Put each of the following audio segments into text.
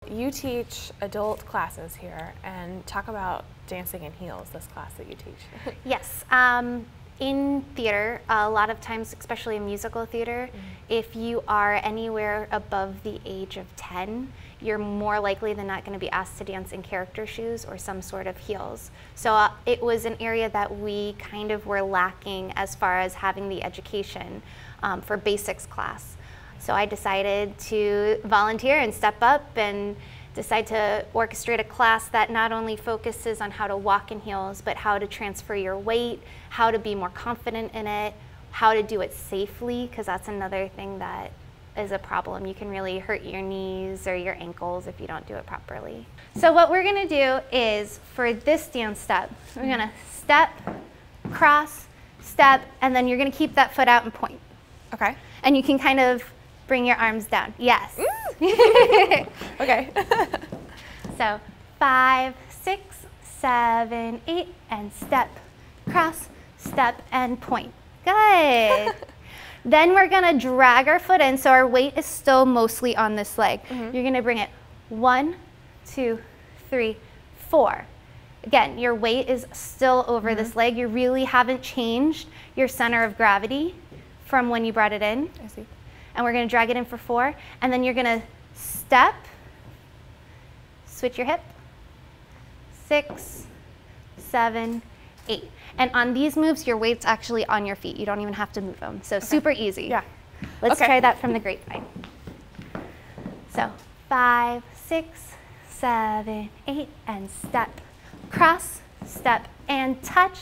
you teach adult classes here, and talk about dancing in heels, this class that you teach. Yes. In theater, a lot of times, especially in musical theater, if you are anywhere above the age of 10, you're more likely than not going to be asked to dance in character shoes or some sort of heels. So it was an area that we kind of were lacking as far as having the education for basics class. So I decided to volunteer and step up and decide to orchestrate a class that not only focuses on how to walk in heels, but how to transfer your weight, how to be more confident in it, how to do it safely, because that's another thing that is a problem. You can really hurt your knees or your ankles if you don't do it properly. So what we're gonna do is, for this dance step, we're gonna step, cross, step, and then you're gonna keep that foot out and point. Okay. And you can kind of bring your arms down. Yes. Okay. So 5, 6, 7, 8, and step, cross, step, and point. Good. Then we're gonna drag our foot in, so our weight is still mostly on this leg. You're gonna bring it 1, 2, 3, 4. Again, your weight is still over this leg. You really haven't changed your center of gravity from when you brought it in. I see. And we're gonna drag it in for 4, and then you're gonna step, switch your hip, 6, 7, 8. And on these moves, your weight's actually on your feet. You don't even have to move them. So super easy. Yeah. Let's try that from the grapevine. So 5, 6, 7, 8, and step, cross, step, and touch.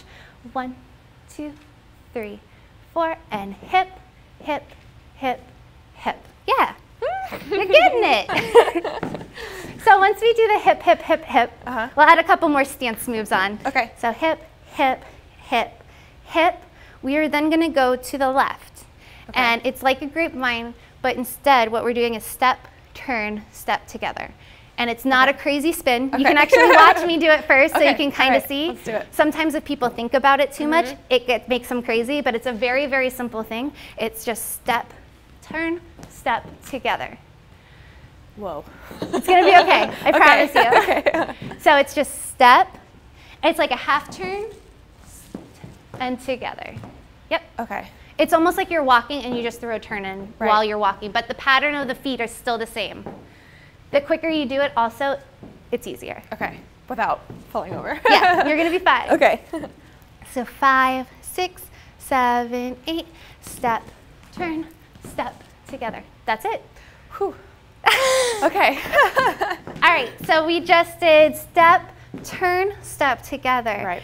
1, 2, 3, 4, and hip, hip, hip, hip. Yeah, you're getting it. So once we do the hip, hip, hip, hip, we'll add a couple more stance moves on. Okay. So hip, hip, hip, hip. We are then gonna go to the left. And it's like a grapevine, but instead what we're doing is step, turn, step together. And it's not a crazy spin. You can actually watch me do it first so you can kind of see. Let's do it. Sometimes if people think about it too much, it makes them crazy, but it's a very, very simple thing. It's just step, turn, step, together. Whoa. It's gonna be okay, I promise you. So it's just step, it's like a half turn, and together. Yep. Okay. It's almost like you're walking and you just throw a turn in while you're walking, but the pattern of the feet are still the same. The quicker you do it also, it's easier. Okay. Without falling over. Yeah, you're gonna be fine. Okay. So 5, 6, 7, 8, step, turn, step, together. That's it. Whew. Okay. All right, so we just did step, turn, step, together. Right.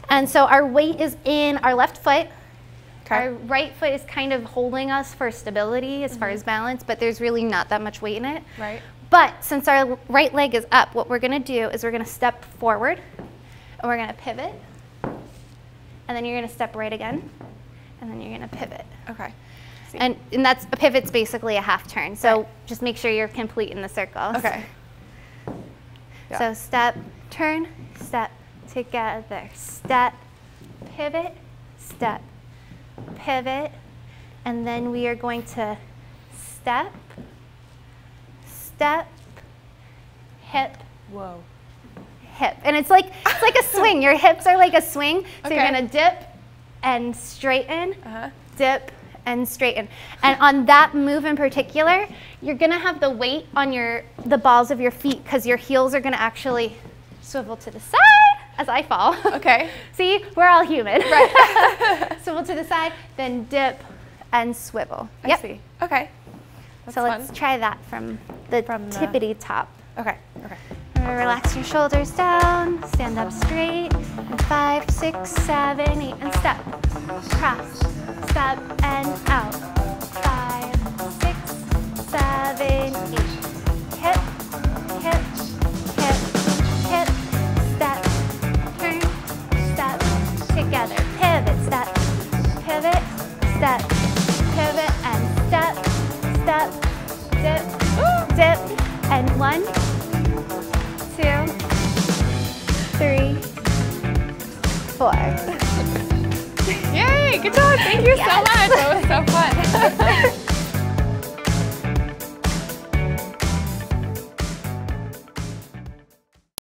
And so our weight is in our left foot. Okay. Our right foot is kind of holding us for stability as far as balance, but there's really not that much weight in it. Right. But since our right leg is up, what we're gonna do is we're gonna step forward, and we're gonna pivot, and then you're gonna step right again, and then you're gonna pivot. Okay. And that's, a pivot's basically a half turn, so just make sure you're complete in the circles. Okay. Yeah. So step, turn, step, together, step, pivot, step, pivot, and then we are going to step, step, hip, Whoa. hip. And it's like a swing. Your hips are like a swing. So you're gonna dip and straighten, dip and straighten. And on that move in particular, you're gonna have the weight on the balls of your feet because your heels are gonna actually swivel to the side as I fall. Okay. See, we're all human. Right. Swivel to the side, then dip and swivel. I see. Okay. That's so fun. let's try that from the tippity top. Okay. Okay. Relax your shoulders down, stand up straight. 5, 6, 7, 8, and step. Cross, step, and out. 5, 6, 7, 8. Hip, hip, hip, hip, step, turn, step, together. Pivot, step, pivot, step, pivot, and step, step, dip, dip, and 1, 2, 3, 4. Yay, good job. Thank you so much. That was so fun.